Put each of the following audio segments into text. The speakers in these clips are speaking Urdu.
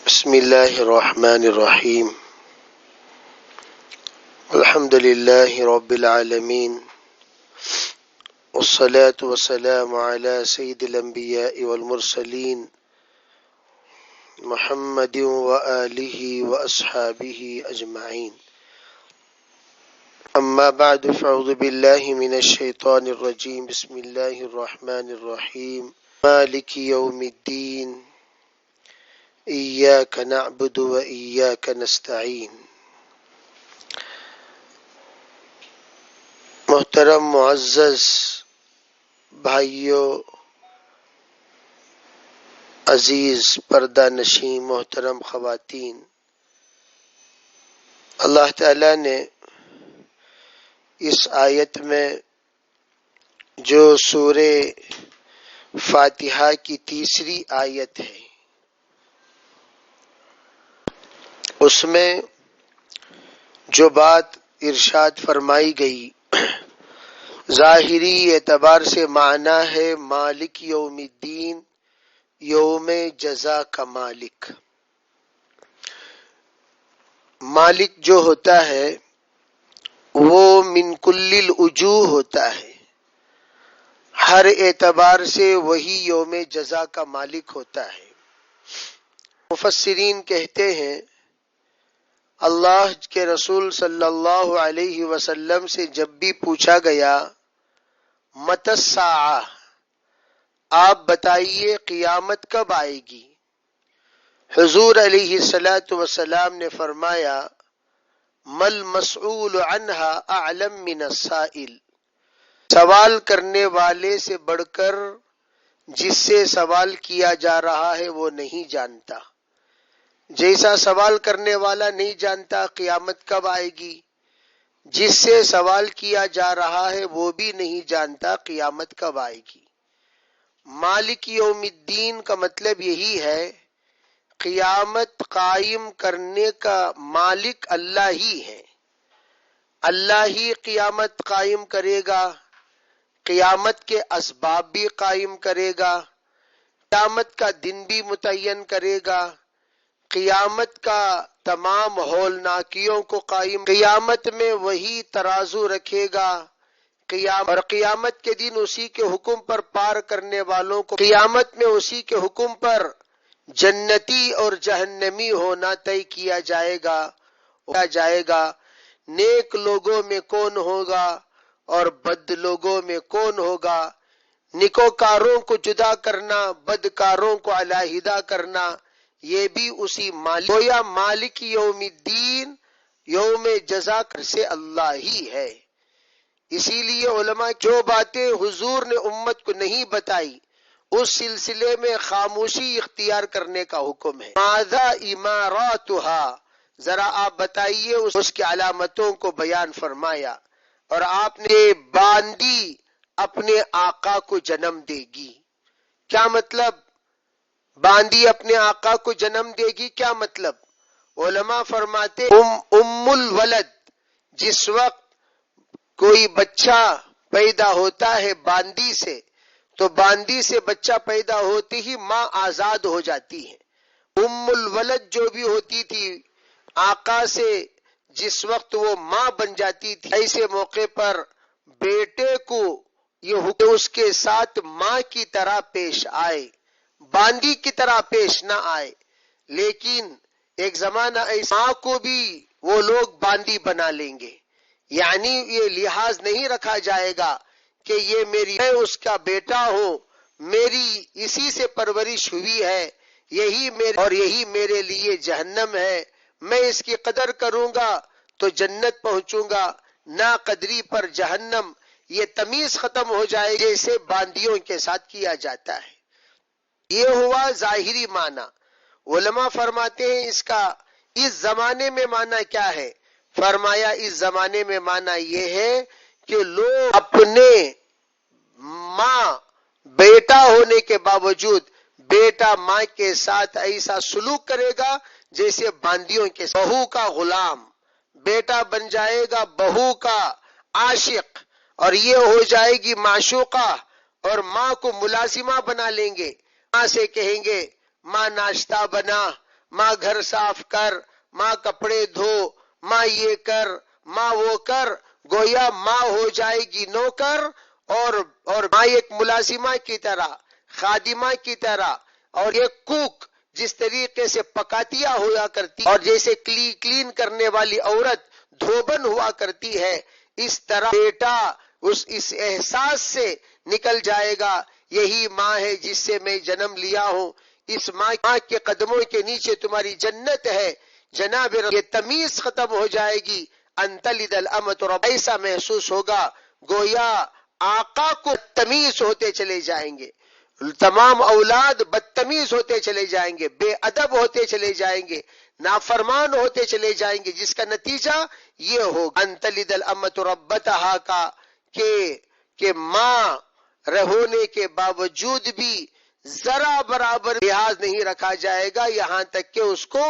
بسم الله الرحمن الرحيم الحمد لله رب العالمين والصلاة والسلام على سيد الأنبياء والمرسلين محمد وآله وأصحابه أجمعين أما بعد فأعوذ بالله من الشيطان الرجيم بسم الله الرحمن الرحيم مالك يوم الدين إياك نعبد وإياك نستعين۔ محترم معزز بھائیوں، عزیز پردہ نشین محترم خواتین، اللہ تعالیٰ نے اس آیت میں جو سورہ فاتحہ کی تیسری آیت ہے اس میں جو بات ارشاد فرمائی گئی ظاہری اعتبار سے معنی ہے مالک یوم الدین، یوم جزا کا مالک۔ مالک جو ہوتا ہے وہ من کل الوجوہ ہوتا ہے، ہر اعتبار سے وہی یوم جزا کا مالک ہوتا ہے۔ مفسرین کہتے ہیں اللہ کے رسول صلی اللہ علیہ وسلم سے جب بھی پوچھا گیا متی الساعہ، آپ بتائیے قیامت کب آئے گی، حضور علیہ الصلاۃ والسلام نے فرمایا مل مسئول عنہا اعلم من السائل، سوال کرنے والے سے بڑھ کر جس سے سوال کیا جا رہا ہے وہ نہیں جانتا۔ جیسا سوال کرنے والا نہیں جانتا قیامت کب آئے گی، جس سے سوال کیا جا رہا ہے وہ بھی نہیں جانتا قیامت کب آئے گی۔ مالک یوم الدین کا مطلب یہی ہے قیامت قائم کرنے کا مالک اللہ ہی ہے، اللہ ہی قیامت قائم کرے گا، قیامت کے اسباب بھی قائم کرے گا، قیامت کا دن بھی متعین کرے گا، قیامت کا تمام ہولناکیوں کو قائم، قیامت میں وہی ترازو رکھے گا، اور قیامت کے دن اسی کے حکم پر پار کرنے والوں کو قیامت میں اسی کے حکم پر جنتی اور جہنمی ہونا طے کیا جائے گا۔ نیک لوگوں میں کون ہوگا اور بد لوگوں میں کون ہوگا، نیکوکاروں کو جدا کرنا، بدکاروں کو علیحدہ کرنا، یہ بھی اسی مالک، گویا مالک یوم الدین یوم جزا سے اللہ ہی ہے۔ اسی لیے علماء جو باتیں حضور نے امت کو نہیں بتائی اس سلسلے میں خاموشی اختیار کرنے کا حکم ہے۔ ماذا اماراتھا، ذرا آپ بتائیے، اس کی علامتوں کو بیان فرمایا، اور آپ نے باندی اپنے آقا کو جنم دے گی۔ کیا مطلب باندی اپنے آقا کو جنم دے گی، کیا مطلب؟ علماء فرماتے ام الولد، جس وقت کوئی بچہ پیدا ہوتا ہے باندی سے، تو باندی سے بچہ پیدا ہوتے ہی ماں آزاد ہو جاتی ہے۔ ام الولد جو بھی ہوتی تھی آقا سے جس وقت وہ ماں بن جاتی تھی، ایسے موقع پر بیٹے کو یہ حکم اس کے ساتھ ماں کی طرح پیش آئے، باندی کی طرح پیش نہ آئے۔ لیکن ایک زمانہ ایسا ماں کو بھی وہ لوگ باندی بنا لیں گے، یعنی یہ لحاظ نہیں رکھا جائے گا کہ یہ میں اس کا بیٹا ہوں، میری اسی سے پرورش ہوئی ہے، یہی میرے لیے جہنم ہے، میں اس کی قدر کروں گا تو جنت پہنچوں گا، نا قدری پر جہنم، یہ تمیز ختم ہو جائے گی جیسے باندیوں کے ساتھ کیا جاتا ہے۔ یہ ہوا ظاہری معنی۔ علماء فرماتے ہیں اس کا اس زمانے میں معنی کیا ہے؟ فرمایا اس زمانے میں معنی یہ ہے کہ لوگ اپنے ماں بیٹا ہونے کے باوجود بیٹا ماں کے ساتھ ایسا سلوک کرے گا جیسے باندیوں کے ساتھ۔ بہو کا غلام بیٹا بن جائے گا، بہو کا عاشق، اور یہ ہو جائے گی معشوقہ، اور ماں کو ملازمہ بنا لیں گے۔ ماں سے کہیں گے ماں ناشتہ بنا، ماں گھر صاف کر، ماں کپڑے دھو، ماں یہ کر، ماں وہ کر، گویا ماں ہو جائے گی نوکر، اور ماں ایک ملازمہ کی طرح، خادمہ کی طرح، اور ایک کوک جس طریقے سے پکاتیا ہوا کرتی اور جیسے کلین کرنے والی عورت دھوبن ہوا کرتی ہے، اس طرح بیٹا اس احساس سے نکل جائے گا یہی ماں ہے جس سے میں جنم لیا ہوں، اس ماں کے قدموں کے نیچے تمہاری جنت ہے جناب، یہ تمیز ختم ہو جائے گی، انتلد الامۃ رب، ایسا محسوس ہوگا گویا آقا کو تمیز ہوتے چلے جائیں گے، تمام اولاد بدتمیز ہوتے چلے جائیں گے، بے ادب ہوتے چلے جائیں گے، نافرمان ہوتے چلے جائیں گے، جس کا نتیجہ یہ ہوگا انتلد الامۃ ربتہا کا کہ ماں ہونے کے باوجود بھی ذرا برابر لحاظ نہیں رکھا جائے گا، یہاں تک کہ اس کو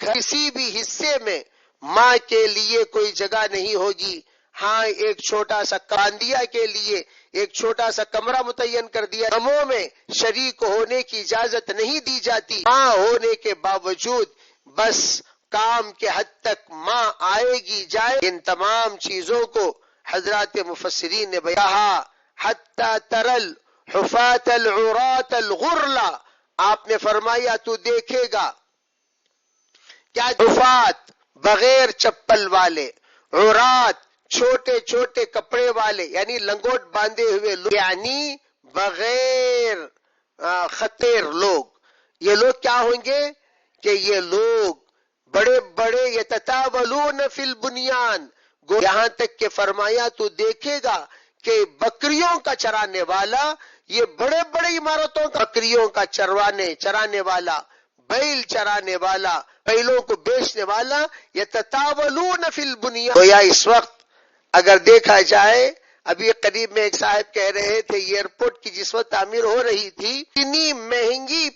کسی بھی حصے میں ماں کے لیے کوئی جگہ نہیں ہوگی۔ ہاں ایک چھوٹا سا کاندیا کے لیے ایک چھوٹا سا کمرہ متعین کر دیا، غموں میں شریک ہونے کی اجازت نہیں دی جاتی، ماں ہونے کے باوجود بس کام کے حد تک ماں آئے گی جائے، ان تمام چیزوں کو حضرات مفسرین نے کہا حتی ترل حفات العرات الغرلا، آپ نے فرمایا تو دیکھے گا کیا حفات بغیر چپل والے، عرات چھوٹے چھوٹے کپڑے والے یعنی لنگوٹ باندھے ہوئے لوگ، یعنی بغیر خطیر لوگ، یہ لوگ کیا ہوں گے کہ یہ لوگ بڑے بڑے یتطاولون فی البنیان، یہاں تک کہ فرمایا تو دیکھے گا کہ بکریوں کا چرانے والا، یہ بڑے بڑے عمارتوں کا بکریوں کا چرانے والا، بیل چرانے والا، بیلوں کو بیچنے والا، یتطاولون فی البنیان، گویا اس وقت اگر دیکھا جائے، ابھی قریب میں ایک صاحب کہہ رہے تھے ایئرپورٹ کی جس وقت تعمیر ہو رہی تھی اتنی مہنگی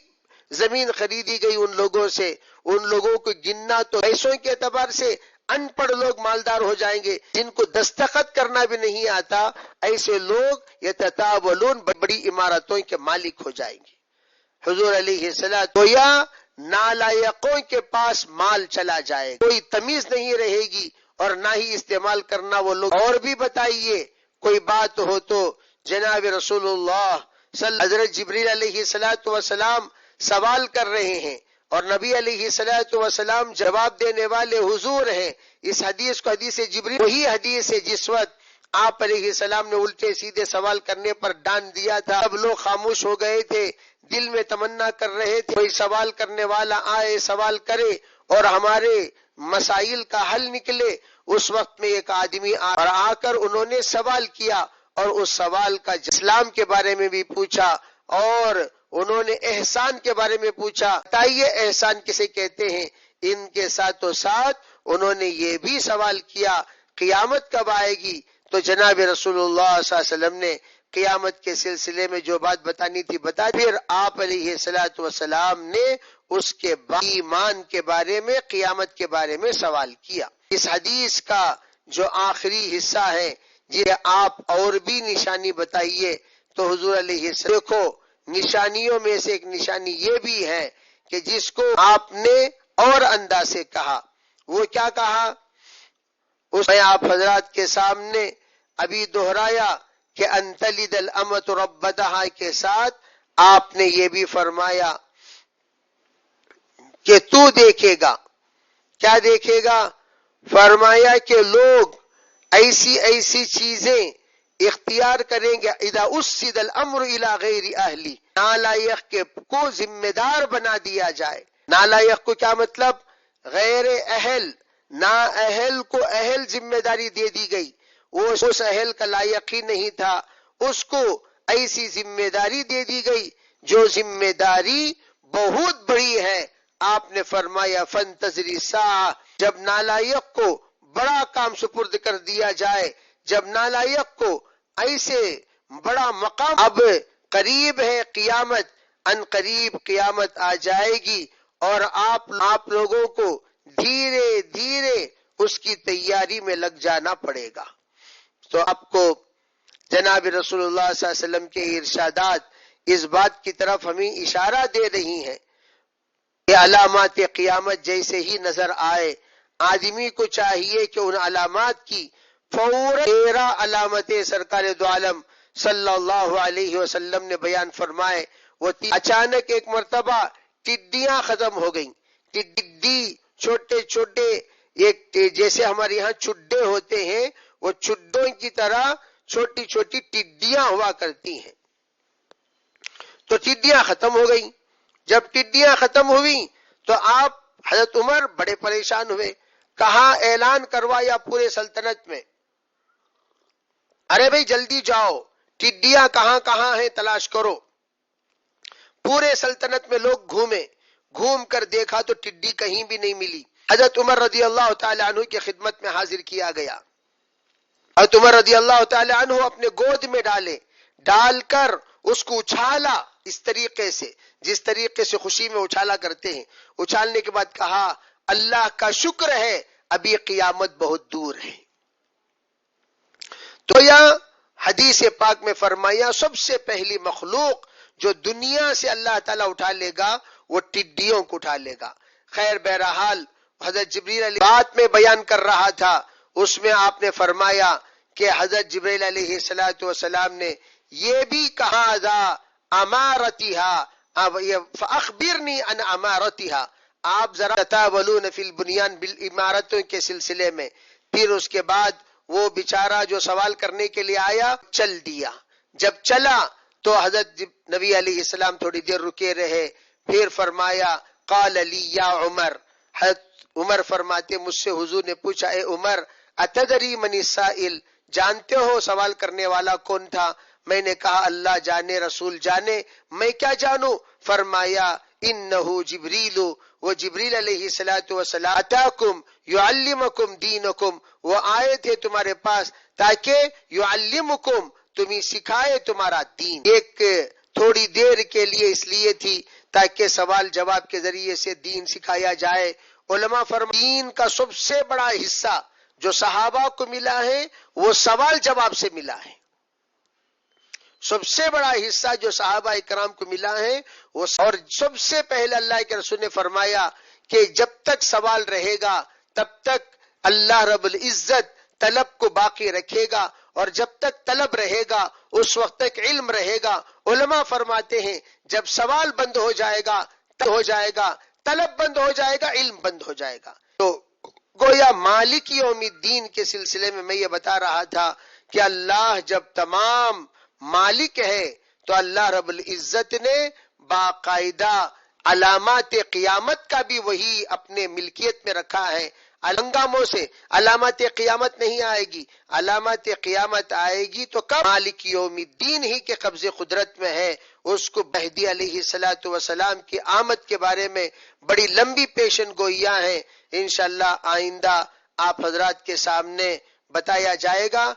زمین خریدی گئی ان لوگوں سے، ان لوگوں کو گننا تو پیسوں کے اعتبار سے ان پڑھ لوگ مالدار ہو جائیں گے، جن کو دستخط کرنا بھی نہیں آتا، ایسے لوگ یتطاولون بڑی عمارتوں کے مالک ہو جائیں گے۔ حضور علیہ السلام گویا نالائقوں کے پاس مال چلا جائے، کوئی تمیز نہیں رہے گی اور نہ ہی استعمال کرنا وہ لوگ۔ اور بھی بتائیے کوئی بات ہو تو جناب رسول اللہ حضرت جبریل علیہ السلام سوال کر رہے ہیں اور نبی علیہ السلام جواب دینے والے حضور ہیں، اس حدیث کو حدیث جبریل وہی حدیث ہے جس وقت آپ علیہ السلام نے الٹے سیدھے سوال کرنے پر ڈانٹ دیا تھا، سب لوگ خاموش ہو گئے تھے، دل میں تمنا کر رہے تھے کوئی سوال کرنے والا آئے سوال کرے اور ہمارے مسائل کا حل نکلے۔ اس وقت میں ایک آدمی آ کر انہوں نے سوال کیا اور اس سوال کا اسلام کے بارے میں بھی پوچھا اور انہوں نے احسان کے بارے میں پوچھا، بتائیے احسان کسے کہتے ہیں؟ ان کے ساتھوں ساتھ انہوں نے یہ بھی سوال کیا قیامت کب آئے گی؟ تو جناب رسول اللہ صلی اللہ علیہ وسلم نے قیامت کے سلسلے میں جو بات بتانی تھی بتا، پھر آپ علیہ السلام نے اس کے ایمان کے بارے میں قیامت کے بارے میں سوال کیا۔ اس حدیث کا جو آخری حصہ ہے یہ آپ اور بھی نشانی بتائیے، تو حضور علیہ السلام دیکھو نشانیوں میں سے ایک نشانی یہ بھی ہے کہ جس کو آپ نے اور انداز سے کہا، وہ کیا کہا اس میں آپ حضرات کے سامنے ابھی دہرایا کہ انتلد الامۃ ربتہا کے ساتھ آپ نے یہ بھی فرمایا کہ تو دیکھے گا، کیا دیکھے گا؟ فرمایا کہ لوگ ایسی ایسی چیزیں اختیار کریں گے، اذا اسد الامر الی غیر اہلی، نالائق کے کو ذمہ دار بنا دیا جائے۔ نالائق کو کیا مطلب؟ غیر اہل، نا اہل کو اہل ذمہ داری دے دی گئی، وہ اس اہل کا لائق ہی نہیں تھا، اس کو ایسی ذمہ داری دے دی گئی جو ذمہ داری بہت بڑی ہے۔ آپ نے فرمایا فانتظری الساعہ، جب نالائق کو بڑا کام سپرد کر دیا جائے، جب نالائق کو ایسے بڑا مقام، اب قریب ہے قیامت، ان قریب قیامت آ جائے گی اور آپ لوگوں کو دھیرے دھیرے اس کی تیاری میں لگ جانا پڑے گا۔ تو آپ کو جناب رسول اللہ صلی اللہ علیہ وسلم کے ارشادات اس بات کی طرف ہمیں اشارہ دے رہی ہیں یہ علامات قیامت جیسے ہی نظر آئے آدمی کو چاہیے کہ ان علامات کی فوراً 13 علامتیں سرکار دو عالم صلی اللہ علیہ وسلم نے بیان فرمائے. وہ اچانک ایک مرتبہ ٹڈیاں ختم ہو گئیں. ٹڈی چھوٹے چھوٹے ایک جیسے ہمارے یہاں چڈے ہوتے ہیں وہ چڈوں کی طرح چھوٹی چھوٹی ٹڈیاں ہوا کرتی ہیں. تو ٹڈیاں ختم ہو گئیں. جب ٹڈیاں ختم ہوئیں تو آپ حضرت عمر بڑے پریشان ہوئے. کہاں اعلان کروایا پورے سلطنت میں، ارے بھائی جلدی جاؤ ٹڈیاں کہاں کہاں ہیں تلاش کرو. پورے سلطنت میں لوگ گھوم کر دیکھا تو ٹڈی کہیں بھی نہیں ملی. حضرت عمر رضی اللہ تعالی عنہ کی خدمت میں حاضر کیا گیا. حضرت عمر رضی اللہ تعالی عنہ اپنے گود میں ڈال کر اس کو اچھالا اس طریقے سے جس طریقے سے خوشی میں اچھالا کرتے ہیں. اچھالنے کے بعد کہا اللہ کا شکر ہے ابھی قیامت بہت دور ہے. تو یہ حدیث پاک میں فرمایا سب سے پہلی مخلوق جو دنیا سے اللہ تعالیٰ اٹھا لے گا وہ ٹڈیوں کو اٹھا لے گا. خیر بہرحال حضرت جبریل علیہ بات میں بیان کر رہا تھا، اس میں آپ نے فرمایا کہ حضرت جبریل علیہ السلام نے یہ بھی کہا ذا امارتھا فاخبرنی عن امارتھا. آپ ذرا تتاولون فی البنیان بالعمارتوں کے سلسلے میں. پھر اس کے بعد وہ بیچارہ جو سوال کرنے کے لیے آیا چل دیا. جب چلا تو حضرت نبی علیہ السلام تھوڑی دیر رکے رہے. پھر فرمایا قال لی یا عمر. حضرت عمر فرماتے مجھ سے حضور نے پوچھا اے عمر اتدری من السائل، جانتے ہو سوال کرنے والا کون تھا؟ میں نے کہا اللہ جانے رسول جانے. میں کیا جانوں؟ فرمایا انہو جبریل، وہ جبریل علیہ السلام اتاکم یعلمکم دینکم، وہ آئے تھے تمہارے پاس تاکہ یعلمکم، تمہیں سکھائے تمہارا دین. ایک تھوڑی دیر کے لیے اس لیے تھی تاکہ سوال جواب کے ذریعے سے دین سکھایا جائے. علماء فرماتے دین کا سب سے بڑا حصہ جو صحابہ کو ملا ہے وہ سوال جواب سے ملا ہے. سب سے بڑا حصہ جو صحابہ کرام کو ملا ہے وہ، اور سب سے پہلے اللہ کے رسول نے فرمایا کہ جب تک سوال رہے گا تب تک اللہ رب العزت طلب کو باقی رکھے گا، اور جب تک طلب رہے گا اس وقت تک علم رہے گا. علماء فرماتے ہیں جب سوال بند ہو جائے گا طلب بند ہو جائے گا، علم بند ہو جائے گا. تو گویا مالک یوم الدین کے سلسلے میں میں یہ بتا رہا تھا کہ اللہ جب تمام مالک ہے تو اللہ رب العزت نے باقاعدہ علامات قیامت کا بھی وہی اپنے ملکیت میں رکھا ہے. ہنگاموں سے علامات قیامت نہیں آئے گی. علامات قیامت آئے گی تو کب؟ مالک یوم الدین ہی کے قبضے قدرت میں ہے. اس کو مہدی علیہ السلام کی آمد کے بارے میں بڑی لمبی پیشن گوئیاں ہیں. انشاءاللہ آئندہ آپ حضرات کے سامنے بتایا جائے گا.